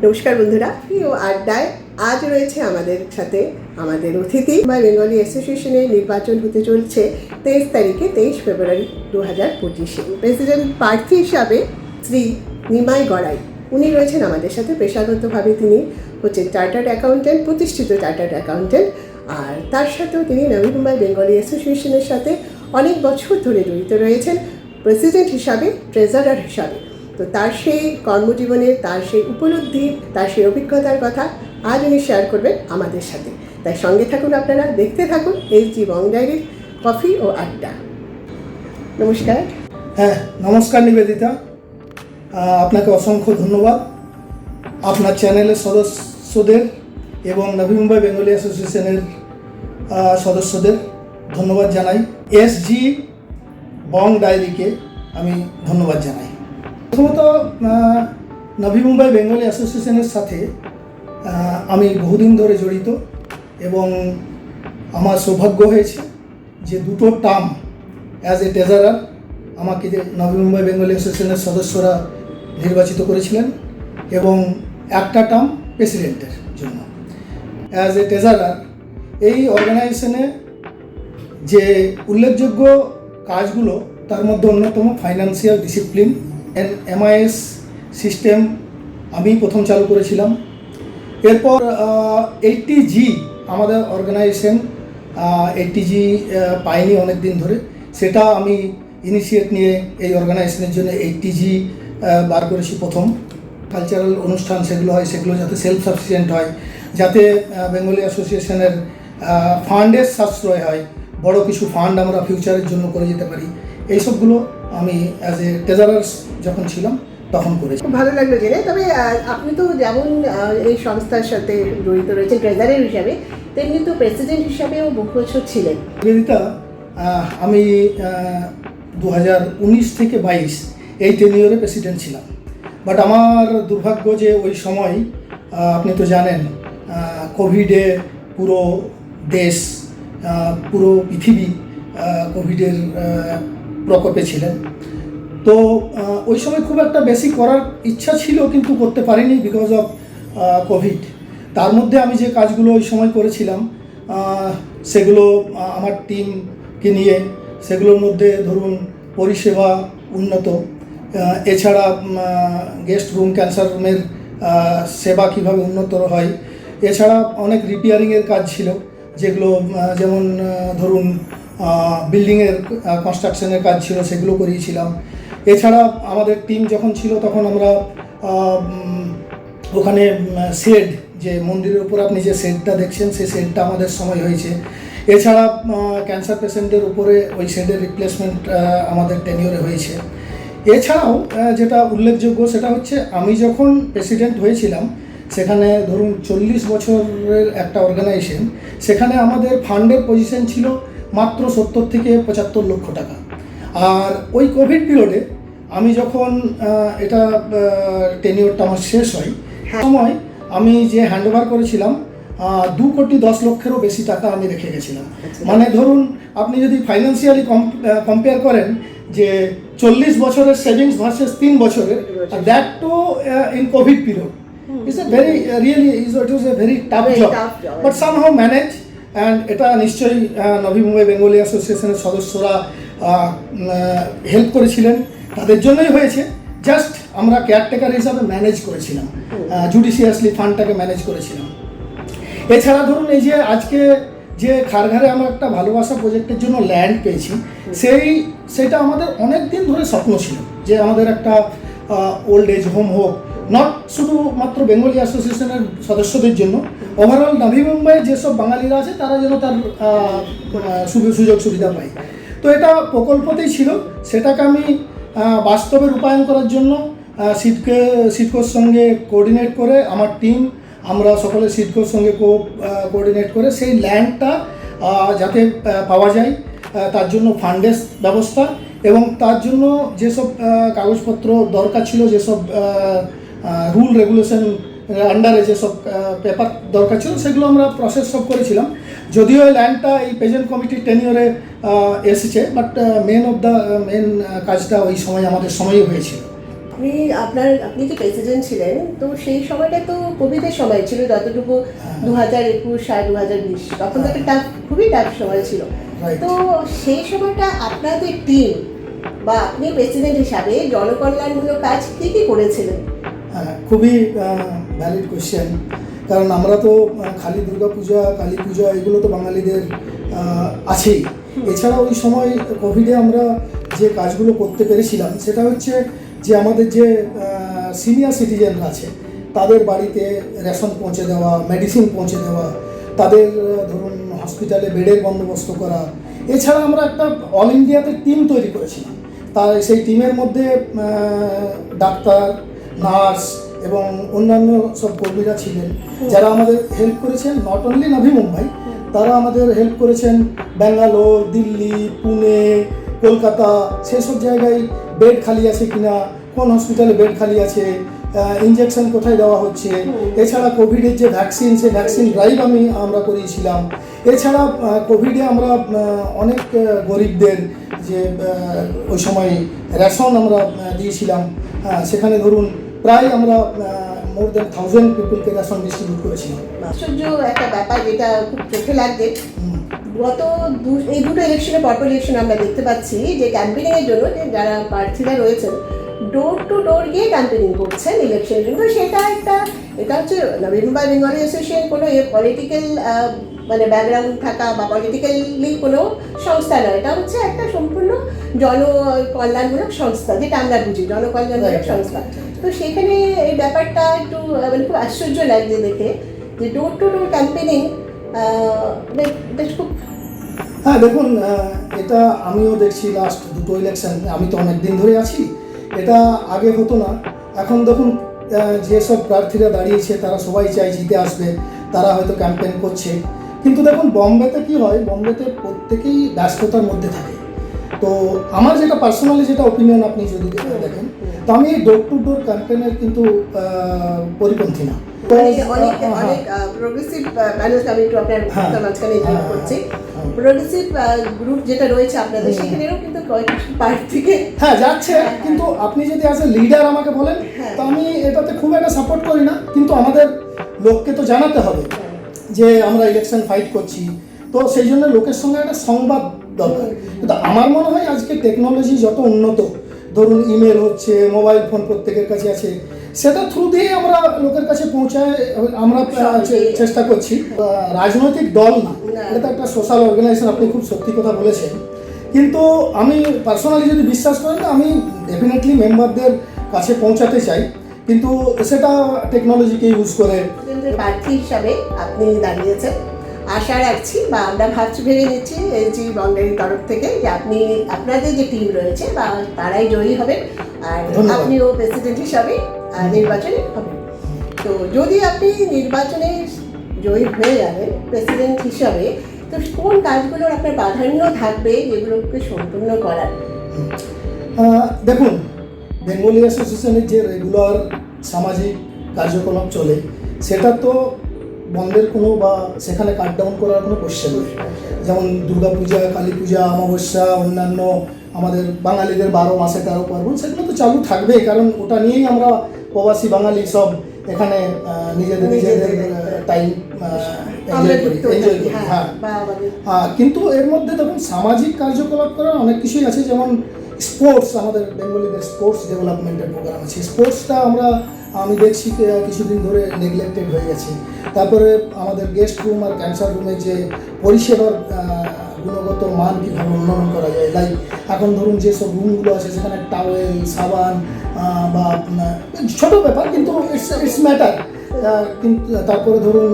নমস্কার বন্ধুরা, প্রিয় আড্ডায় আজ রয়েছে আমাদের সাথে আমাদের অতিথি। বেঙ্গলি অ্যাসোসিয়েশনের নির্বাচন হতে চলছে 23 ফেব্রুয়ারি 2025। প্রেসিডেন্ট প্রার্থী হিসাবে শ্রী নিমাই গড়াই উনি রয়েছেন আমাদের সাথে। পেশাগতভাবে তিনি হচ্ছেন চার্টার্ড অ্যাকাউন্ট্যান্ট, প্রতিষ্ঠিত চার্টার্ড অ্যাকাউন্ট্যান্ট, আর তার সাথেও তিনি নবী মুম্বাই বেঙ্গলি অ্যাসোসিয়েশনের সাথে অনেক বছর ধরে জড়িত রয়েছেন প্রেসিডেন্ট হিসাবে, ট্রেজারার হিসাবে। তো তার সেই কর্মজীবনের, তার সেই উপলব্ধি, তার সেই অভিজ্ঞতার কথা আজ উনি শেয়ার করবেন আমাদের সাথে। তাই সঙ্গে থাকুন, আপনারা দেখতে থাকুন এসজি বং ডায়েরির কফি ও আড্ডা। নমস্কার। হ্যাঁ, নমস্কার নিবেদিতা, আপনাকে অসংখ্য ধন্যবাদ। আপনার চ্যানেলের সদস্যদের এবং নবী মুম্বাই বেঙ্গলি অ্যাসোসিয়েশনের সদস্যদের ধন্যবাদ জানাই। এসজি বং ডায়েরিকে আমি ধন্যবাদ জানাই। প্রথমত নবী মুম্বাই বেঙ্গলি অ্যাসোসিয়েশনের সাথে আমি বহুদিন ধরে জড়িত এবং আমার সৌভাগ্য হয়েছে যে দুটো টার্ম অ্যাজ এ ট্রেজারার আমাকে নবী মুম্বাই বেঙ্গলি অ্যাসোসিয়েশনের সদস্যরা নির্বাচিত করেছিলেন এবং একটা টার্ম প্রেসিডেন্টের জন্য। অ্যাজ এ ট্রেজারার এই অর্গানাইজেশনে যে উল্লেখযোগ্য কাজগুলো, তার মধ্যে অন্যতম ফাইন্যান্সিয়াল ডিসিপ্লিন MIS সিস্টেম আমি প্রথম চালু করেছিলাম। এরপর 80G আমাদের অর্গানাইজেশন 80G পাইনি অনেক দিন ধরে, সেটা আমি ইনিশিয়েট নিয়ে এই অর্গানাইজেশনের জন্য 80G বার করেছি প্রথম। কালচারাল অনুষ্ঠান সেগুলো হয়, সেগুলো যাতে সেলফ সাফিসিয়েন্ট হয়, যাতে বেঙ্গলি অ্যাসোসিয়েশনের ফান্ডের সাশ্রয় হয়, বড় কিছু ফান্ড আমরা ফিউচারের জন্য করে যেতে পারি, এইসবগুলো আমি অ্যাজ এ ট্রেজারার যখন ছিলাম তখন করেছি। খুব ভালো লাগলো জেনে। তবে আপনি তো যেমন এই সংস্থার সাথে জড়িত রয়েছেন ট্রেজারার হিসাবে, তেমনি তো প্রেসিডেন্ট হিসাবেও বহু বছর ছিলেন। নিবেদিতা, আমি 2019 থেকে 22 এই টেনিয়রে প্রেসিডেন্ট ছিলাম। বাট আমার দুর্ভাগ্য যে ওই সময় আপনি তো জানেন কোভিডে পুরো দেশ, পুরো পৃথিবী কোভিডের প্রকোপে ছিলেন। তো ওই সময় খুব একটা বেশি করার ইচ্ছা ছিল, কিন্তু করতে পারিনি বিকজ অফ কোভিড। তার মধ্যে আমি যে কাজগুলো ওই সময় করেছিলাম সেগুলো আমার টিমকে নিয়ে, সেগুলোর মধ্যে ধরুন পরিষেবা উন্নত, এছাড়া গেস্ট রুম, ক্যান্সার রুমের সেবা কীভাবে উন্নত হয়, এছাড়া অনেক রিপেয়ারিংয়ের কাজ ছিল, যেগুলো যেমন ধরুন বিল্ডিংয়ের কনস্ট্রাকশনের কাজ ছিল, সেগুলো করিয়েছিলাম। এছাড়া আমাদের টিম যখন ছিল তখন আমরা ওখানে শেড, যে মন্দিরের উপর আপনি যে শেডটা দেখছেন, সেই শেডটা আমাদের সময় হয়েছে। এছাড়া ক্যান্সার পেশেন্টের উপরে ওই শেডের রিপ্লেসমেন্ট আমাদের টেনিয়রে হয়েছে। এছাড়াও যেটা উল্লেখযোগ্য সেটা হচ্ছে, আমি যখন প্রেসিডেন্ট হয়েছিলাম সেখানে ধরুন 40 বছরের একটা অর্গানাইজেশন, সেখানে আমাদের ফান্ডের পজিশন ছিল মাত্র 70 থেকে 75 লক্ষ টাকা। আর ওই কোভিড পিরিয়ডে আমি যখন এটা টেনিয়রটা আমার শেষ হয়, সময় আমি যে হ্যান্ডওভার করেছিলাম 2,10,00,000-এরও বেশি টাকা আমি রেখে গেছিলাম। মানে ধরুন আপনি যদি ফাইন্যান্সিয়ালি কম্পেয়ার করেন যে 40 বছরের সেভিংস ভার্সেস 3 বছরের, that too in Covid period is a very really it was a very tough job, but somehow manage. And এটা নিশ্চয়ই নবী মুম্বাই বেঙ্গলি অ্যাসোসিয়েশনের সদস্যরা হেল্প করেছিলেন, তাদের জন্যই হয়েছে। জাস্ট আমরা কেয়ারটেকার হিসাবে ম্যানেজ করেছিলাম, জুডিশিয়াসলি ফান্ডটাকে ম্যানেজ করেছিলাম। এছাড়া ধরুন এই যে আজকে যে খারঘারে আমরা একটা ভালোবাসা প্রজেক্টের জন্য ল্যান্ড পেয়েছি, সেটা আমাদের অনেক দিন ধরে স্বপ্ন ছিল যে আমাদের একটা ওল্ড এজ হোম হোক, নট শুধুমাত্র বেঙ্গলি অ্যাসোসিয়েশনের সদস্যদের জন্য, ওভারঅল নবী মুম্বাইয়ের যেসব বাঙালিরা আছে তারা যেন তার সুযোগ সুবিধা পায়। তো এটা প্রকল্পতেই ছিল, সেটাকে আমি বাস্তবে রূপায়ণ করার জন্য সিডকোর সঙ্গে কোঅর্ডিনেট করে আমার টিম, আমরা সকলে সিডকোর সঙ্গে কোঅর্ডিনেট করে সেই ল্যান্ডটা যাতে পাওয়া যায় তার জন্য ফান্ডের ব্যবস্থা, এবং তার জন্য যেসব কাগজপত্র দরকার ছিল, যেসব রুল রেগুলেশন আন্ডারে যেসব পেপার দরকার ছিল, সেগুলো আমরা প্রসেস সব করেছিলাম। যদিও এই ল্যান্ডটা এই প্রেজেন্ট কমিটির টেনিয়রে এসেছে, বাট মেন কাজটা ওই সময় আমাদের সময়ই হয়েছিল। আপনি যে প্রেসিডেন্ট ছিলেন, তো সেই সময়টা তো কোভিডের সময় ছিল যতটুকু 2021 আর 2020, তখন তো একটা খুবই টাফ সময় ছিল। Right. তো সেই সময়টা আপনাদের টিম বা আপনি প্রেসিডেন্ট হিসাবে জনকল্যাণমূলক কাজ কী কী করেছিলেন? হ্যাঁ, খুবই ভ্যালিড কোয়েশ্চেন। কারণ আমরা তো খালি দুর্গাপূজা, কালী পূজা এগুলো তো বাঙালিদের আছেই। এছাড়া ওই সময় কোভিডে আমরা যে কাজগুলো করতে পেরেছিলাম সেটা হচ্ছে যে আমাদের যে সিনিয়র সিটিজেনরা আছে তাদের বাড়িতে রেশন পৌঁছে দেওয়া, মেডিসিন পৌঁছে দেওয়া, তাদের ধরুন হসপিটালে বেডের বন্দোবস্ত করা। এছাড়া আমরা একটা অল ইন্ডিয়াতে টিম তৈরি করেছিলাম। তাই সেই টিমের মধ্যে ডাক্তার, নার্স এবং অন্যান্য সব কর্মীরা ছিলেন যারা আমাদের হেল্প করেছেন। নট অনলি নাভি মুম্বাই, তারা আমাদের হেল্প করেছেন ব্যাঙ্গালোর, দিল্লি, পুনে, কলকাতা, সেসব জায়গায় বেড খালি আছে কিনা, কোন হসপিটালে বেড খালি আছে, ইনজেকশন কোথায় দেওয়া হচ্ছে। এছাড়া কোভিডের যে ভ্যাকসিন, সেই ভ্যাকসিন ড্রাইভ আমরা করিয়েছিলাম। এছাড়া কোভিডে আমরা অনেক গরিবদের যে ওই সময় রেশন আমরা দিয়েছিলাম। সেখানে ধরুন প্রায় আমরা মোর দেন 1000 পিপলকে রেশন ডিস্ট্রিবিউট করেছিলাম। আশ্চর্য একটা ব্যাপার, যেটা খুব চোখে লাগছে। গত এই দুটো ইলেকশনে, পরপর ইলেকশনে আমরা দেখতে পাচ্ছি যে ক্যাম্পেনিংয়ের জন্য যে যারা প্রার্থীরা রয়েছেন ডোর টু ডোর গিয়ে ক্যাম্পেনিং করছেন ইলেকশনের জন্য। এটা হচ্ছে নবী মুম্বাই বেঙ্গলি অ্যাসোসিয়েশন কোনো পলিটিক্যাল মানে ব্যাকগ্রাউন্ড থাকা বা পলিটিক্যালি কোনো সংস্থা নয়। এটা হচ্ছে একটা সম্পূর্ণ জনকল্যাণমূলক সংস্থা, যেটা আমরা বুঝি জনকল্যাণমূলক সংস্থা। তো সেখানে এই ব্যাপারটা একটু মানে খুব আশ্চর্য লাগছে দেখে যে ডোর টু ডোর ক্যাম্পেনিং। খুব হ্যাঁ, দেখুন, এটা আমিও দেখছি লাস্ট দুটো ইলেকশন, আমি তো অনেক দিন ধরে আছি। এটা আগে হতো না। এখন দেখুন যেসব প্রার্থীরা দাঁড়িয়েছে তারা সবাই চাই জিতে আসবে, তারা হয়তো ক্যাম্পেইন করছে। কিন্তু দেখুন বম্বেতে কি হয়, বম্বেতে প্রত্যেকেই ব্যস্ততার মধ্যে থাকে। তো আমার যেটা পার্সোনালি যেটা ওপিনিয়ন, আপনি যদি দেখেন, তো আমি এই ডোর টু ডোর ক্যাম্পেইনের কিন্তু পরিপন্থী না। অনেক প্রোগ্রেসিভ মানুষ, আমি একটু আপনার মাঝখানে যোগ করছি, প্রোগ্রেসিভ গ্রুপ যেটা রয়েছে আপনাদের, সেখানেও কিন্তু কয়েকটি পার্টি থেকে যাচ্ছে। কিন্তু আপনি যদি অ্যাজ এ লিডার আমাকে বলেন, তো আমি এটাতে খুব একটা সাপোর্ট করি না। কিন্তু আমাদের লোককে তো জানাতে হবে যে আমরা ইলেকশন ফাইট করছি, তো সেই জন্য লোকের সঙ্গে একটা সংবাদ দরকার। কিন্তু আমার মনে হয় আজকে টেকনোলজি যত উন্নত, ধরুন ইমেল হচ্ছে, মোবাইল ফোন প্রত্যেকের কাছে আছে, সেটা থ্রু দিয়ে আমরা লোকের কাছে পৌঁছায় আমরা চেষ্টা করছি। রাজনৈতিক দল না, এটা একটা সোশ্যাল অর্গানাইজেশন। আপনি খুব সত্যি কথা বলেছেন। কিন্তু আমি পার্সোনালি যদি বিশ্বাস করেন, আমি ডেফিনেটলি মেম্বারদের কাছে পৌঁছাতে চাই, কিন্তু সেটা টেকনোলজিকে ইউজ করে। প্রার্থী হিসাবে আপনি দাঁড়িয়েছেন, আশা রাখছি বা আমরা ভেবে নিচ্ছি এলজি বাউন্ডারির তরফ থেকে যে আপনি, আপনাদের যে টিম রয়েছে বা তারাই জয়ী হবেন, আর আপনিও প্রেসিডেন্ট হিসাবে নির্বাচনে হবেন। তো যদি আপনি নির্বাচনে জয়ী হয়ে যাবেন প্রেসিডেন্ট হিসাবে, তো কোন কাজগুলোর আপনার প্রাধান্য থাকবে যেগুলোকে সম্পূর্ণ করার? দেখুন, বেঙ্গলি অ্যাসোসিয়েশনের যে রেগুলার সামাজিক কার্যকলাপ চলে, সেটা তো বন্ধের কোনো বা সেখানে কাট ডাউন করার কোনো কোশ্চেন নেই। যেমন দুর্গাপূজা, কালী পূজা, অমাবস্যা, অন্যান্য আমাদের বাঙালিদের 12 মাসে 13 পার্বণ, সেগুলো তো চালু থাকবেই। কারণ ওটা নিয়েই আমরা প্রবাসী বাঙালি সব এখানে নিজেদের টাইম এনজয় করি। হ্যাঁ, কিন্তু এর মধ্যে দেখুন সামাজিক কার্যকলাপ করার অনেক কিছুই আছে। যেমন স্পোর্টস, আমাদের বেঙ্গলিদের স্পোর্টস ডেভেলপমেন্টের প্রোগ্রাম আছে। স্পোর্টসটা আমি দেখছি কিছুদিন ধরে নেগলেক্টেড হয়ে গেছে। তারপরে আমাদের গেস্ট রুম আর ক্যান্সার রুমের যে পরিষেবার গুণগত মান কীভাবে উন্নয়ন করা যায়। লাইক এখন ধরুন যেসব রুমগুলো আছে সেখানে টাওয়েল, সাবান বা ছোটো ব্যাপার, কিন্তু ইটস ম্যাটার। কিন্তু তারপরে ধরুন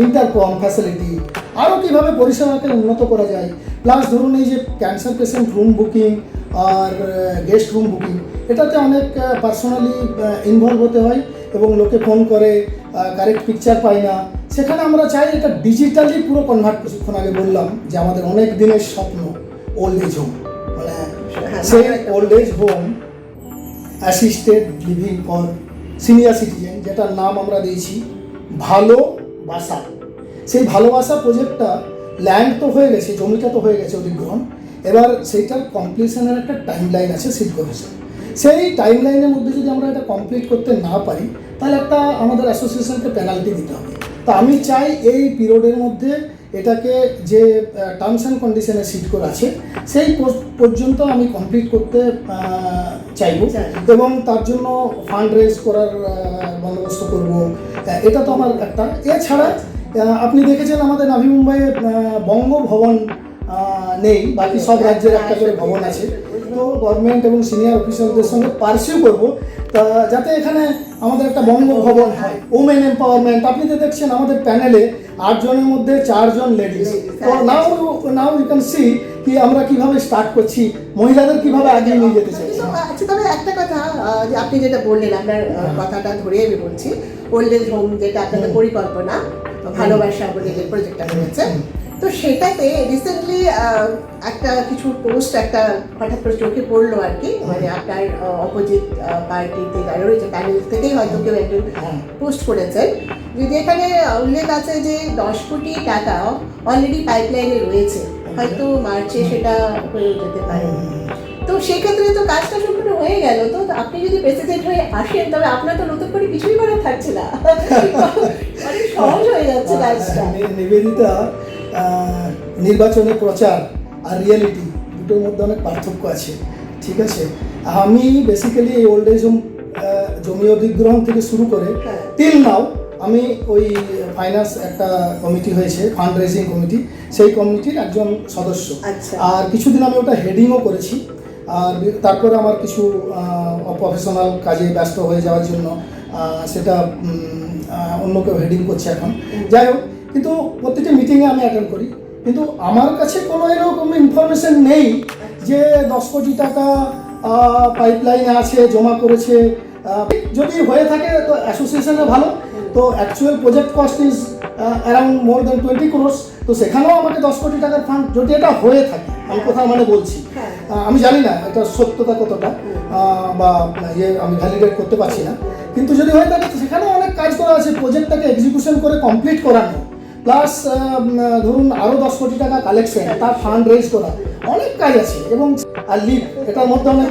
ইন্টারকম ফ্যাসিলিটি, আরও কীভাবে পরিষেবাকে উন্নত করা যায়। প্লাস ধরুন এই যে ক্যান্সার পেশেন্ট রুম বুকিং আর গেস্ট রুম বুকিং, এটাতে অনেক পার্সোনালি ইনভলভ হতে হয় এবং লোকে ফোন করে কারেক্ট পিকচার পায় না। সেখানে আমরা চাই এটা ডিজিটালি পুরো কনভার্ট। কিছুক্ষণ আগে বললাম যে আমাদের অনেক দিনের স্বপ্ন ওল্ড এজ হোম, মানে সেই old age home assisted living for senior citizen, যেটার নাম আমরা দিয়েছি ভালোবাসা। সেই ভালোবাসা প্রজেক্টটা ল্যান্ড তো হয়ে গেছে, জমিটা তো হয়ে গেছে অধিগ্রহণ। এবার সেইটার কমপ্লিশনের একটা টাইম লাইন আছে সিট কমিশন। সেই টাইম লাইনের মধ্যে যদি আমরা এটা কমপ্লিট করতে না পারি তাহলে একটা আমাদের অ্যাসোসিয়েশনকে পেনাল্টি দিতে হবে। তো আমি চাই এই পিরিয়ডের মধ্যে এটাকে যে টার্মস অ্যান্ড কন্ডিশনে সিট করা আছে সেই পর্যন্ত আমি কমপ্লিট করতে চাইব এবং তার জন্য ফান্ড রেজ করার বন্দোবস্ত করব। এটা তো আমার একটা। এছাড়া আপনি দেখেছেন আমাদের নাভি মুম্বাইয়ে বঙ্গভবন নেই, বাকি সব রাজ্যের একটা করে ভবন আছে। তো গভর্নমেন্ট এবং সিনিয়র অফিসারদের সঙ্গে পার্সিউ করবো যাতে এখানে আমাদের একটা বঙ্গভবন হয়। ওমেন এম্পাওয়ারমেন্ট, আপনি তো দেখছেন আমাদের প্যানেলে 8 জনের মধ্যে 4 জন লেডিস। তো নাও ইউ ক্যান সি কি আমরা কিভাবে স্টার্ট করছি, মহিলাদের কিভাবে আগিয়ে নিয়ে যেতে চাই। আচ্ছা, তবে একটা কথা যে আপনি যেটা বললেন, আপনার কথাটা ধরে আমি বলছি, ওল্ড এজ হোম যেটা আপনাদের পরিকল্পনা ভালোবাসা বলে যে প্রজেক্টটা রয়েছে, তো সেটাতে রিসেন্টলি একটা কিছু পোস্ট একটা হঠাৎ করে চোখে পড়লো আর কি, মানে আপনার অপোজিট পার্টিতে যারা রয়েছে প্যানেল থেকেই হয়তো কেউ একজন পোস্ট করেছেন, যদি এখানে উল্লেখ আছে যে 10 কোটি টাকা অলরেডি পাইপলাইনে রয়েছে, হয়তো মার্চে সেটা হয়ে যেতে পারে। তো সেক্ষেত্রে তো কাজটা সম্পূর্ণ হয়ে গেল। তো আপনি যদি প্রেসিডেন্ট হয়ে আসেন তবে আপনার তো নতুন করে কিছুই করার থাকছে না, অনেক সহজ হয়ে যাচ্ছে কাজটা। নিবেদিতা, নির্বাচনের প্রচার আর রিয়েলিটি দুটোর মধ্যে অনেক পার্থক্য আছে, ঠিক আছে। আমি বেসিক্যালি এই ওল্ড এজ হোম জমি অধিগ্রহণ থেকে শুরু করে টিল নাও আমি ওই ফাইন্যান্স একটা কমিটি হয়েছে, ফান্ড রেজিং কমিটি, সেই কমিটির একজন সদস্য। আর কিছুদিন আমি ওটা হেডিংও করেছি। আর তারপরে আমার কিছু প্রফেশনাল কাজে ব্যস্ত হয়ে যাওয়ার জন্য সেটা অন্য কেউ হেডিং করছে এখন। যাই হোক, কিন্তু প্রত্যেকটি মিটিংয়ে আমি অ্যাটেন্ড করি, কিন্তু আমার কাছে কোনো এরকম ইনফরমেশন নেই যে 10 কোটি টাকা পাইপলাইনে আছে, জমা করেছে। যদি হয়ে থাকে তো অ্যাসোসিয়েশনে ভালো। তো actual project cost is around more than 20 crores। তো সেখানেও আমাকে 10 কোটি টাকার ফান্ড যদি এটা হয়ে থাকে, আমি কোথাও মানে বলছি, আমি জানি না এটা সত্যতা কতটা বা আমি ভ্যালিডেট করতে পারছি না, কিন্তু যদি হয়ে থাকে সেখানেও অনেক কাজ করা আছে। প্রজেক্টটাকে এক্সিকিউশন করে কমপ্লিট করানো, প্লাস ধরুন আরও 10 কোটি টাকা কালেকশন, তার ফান্ড রেজ করা, অনেক কাজ আছে। এবং আর লিভ, এটার মধ্যে অনেক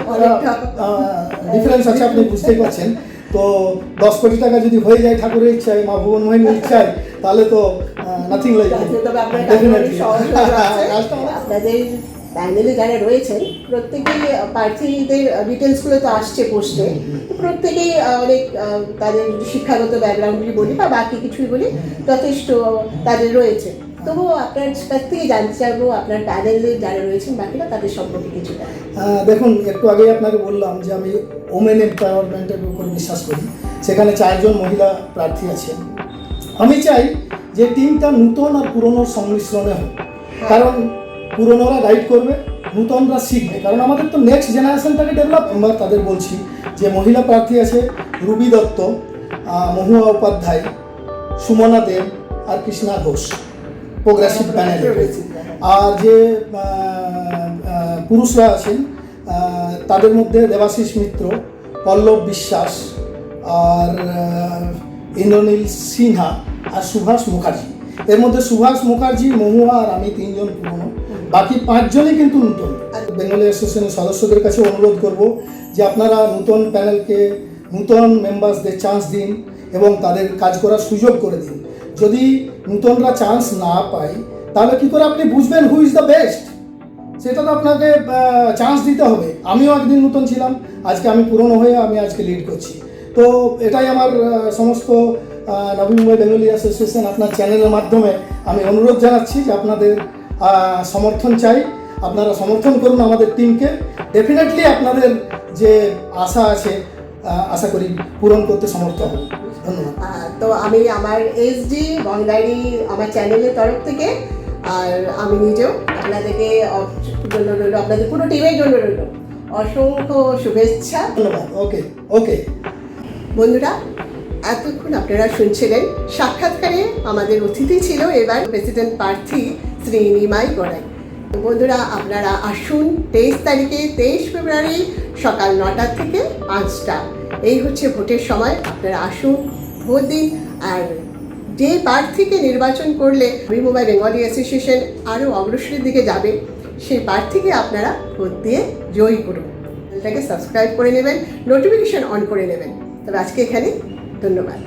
ডিফারেন্স আছে, আপনি বুঝতেই পারছেন। তো 10 কোটি টাকা যদি হয়ে যায় ঠাকুরের ইচ্ছায়, মা ভুবন মোহিনীর ইচ্ছায়, তাহলে তো নাথিং লাইক ডেফিনেটলি। আপনাদের প্যানেলে যারা রয়েছেন প্রত্যেকেই প্রার্থীদের ডিটেলসগুলো তো আসছে পোস্টে, প্রত্যেকেই অনেক তাদের শিক্ষাগত ব্যাকগ্রাউন্ডই বলি বা বাকি কিছুই বলি যথেষ্ট তাদের রয়েছে। তবুও আপনার কাছ থেকে জানতে চাইবো আপনার প্যানেলে যারা রয়েছেন বাকিরা তাদের সম্পর্কে কিছুটা। দেখুন, একটু আগেই আপনাকে বললাম যে আমি ওমেন এম্পাওয়ারমেন্টের উপর বিশ্বাস করি। সেখানে 4 জন মহিলা প্রার্থী আছেন। আমি চাই যে টিমটা নূতন আর পুরনোর সংমিশ্রণে হোক, কারণ পুরনোরা গাইড করবে, নূতনরা শিখবে, কারণ আমাদের তো নেক্সট জেনারেশনটাকে ডেভেলপ। আমরা তাদের বলছি যে মহিলা প্রার্থী আছে রুবি দত্ত, মহুয়া উপাধ্যায়, সুমনা দেব আর কৃষ্ণা ঘোষ, প্রোগ্রেসিভ প্যানেল। আর যে পুরুষরা আছেন তাদের মধ্যে দেবাশিস মিত্র, পল্লব বিশ্বাস, আর ইন্দ্রনীল সিনহা আর সুভাষ মুখার্জি। এর মধ্যে সুভাষ মুখার্জি, মহুয়া আর আমি 3 জন পুরনো, বাকি 5 জনই কিন্তু নতুন। বেঙ্গলি অ্যাসোসিয়েশনের সদস্যদের কাছে অনুরোধ করব যে আপনারা নতুন প্যানেলকে, নতুন মেম্বার্সদের চান্স দিন এবং তাদের কাজ করার সুযোগ করে দিন। যদি নতুনরা চান্স না পায় তাহলে কী করে আপনি বুঝবেন হু ইজ দ্য বেস্ট? সেটা তো আপনাকে চান্স দিতে হবে। আমিও একদিন নতুন ছিলাম, আজকে আমি পুরনো হয়ে আমি আজকে লিড করছি। তো এটাই আমার সমস্ত নাভি মুম্বাই বেঙ্গলি অ্যাসোসিয়েশন আপনার চ্যানেলের মাধ্যমে আমি অনুরোধ জানাচ্ছি যে আপনাদের সমর্থন চাই। আপনারা সমর্থন করুন আমাদের টিমকে। ডেফিনেটলি আপনাদের যে আশা আছে আশা করি পূরণ করতে সমর্থ হবে। ধন্যবাদ। তো আমি আমার এসডি বঙ্গাড়ি আমার চ্যানেলের তরফ থেকে আর আমি নিজেও আপনাদেরকে জন্য রইল, আপনাদের পুরো টিমের জন্য রইল অসংখ্য শুভেচ্ছা। ধন্যবাদ। ওকে ওকে বন্ধুরা, এতক্ষণ আপনারা শুনছিলেন সাক্ষাৎকারে আমাদের অতিথি ছিল এবার প্রেসিডেন্ট প্রার্থী শ্রী নিমাই গড়াই। বন্ধুরা, আপনারা আসুন 23 তারিখে 23 ফেব্রুয়ারি সকাল 9টা থেকে 5টা, এই হচ্ছে ভোটের সময়। আপনারা আসুন, ভোট দিন। আর যে প্রার্থীকে নির্বাচন করলে নাভি মুম্বাই বেঙ্গলি অ্যাসোসিয়েশন আরও অগ্রসরের দিকে যাবে, সেই প্রার্থীকে আপনারা ভোট দিয়ে জয়ী করুন। চ্যানেলটাকে সাবস্ক্রাইব করে নেবেন, নোটিফিকেশন অন করে নেবেন। তবে আজকে এখানে ধন্যবাদ।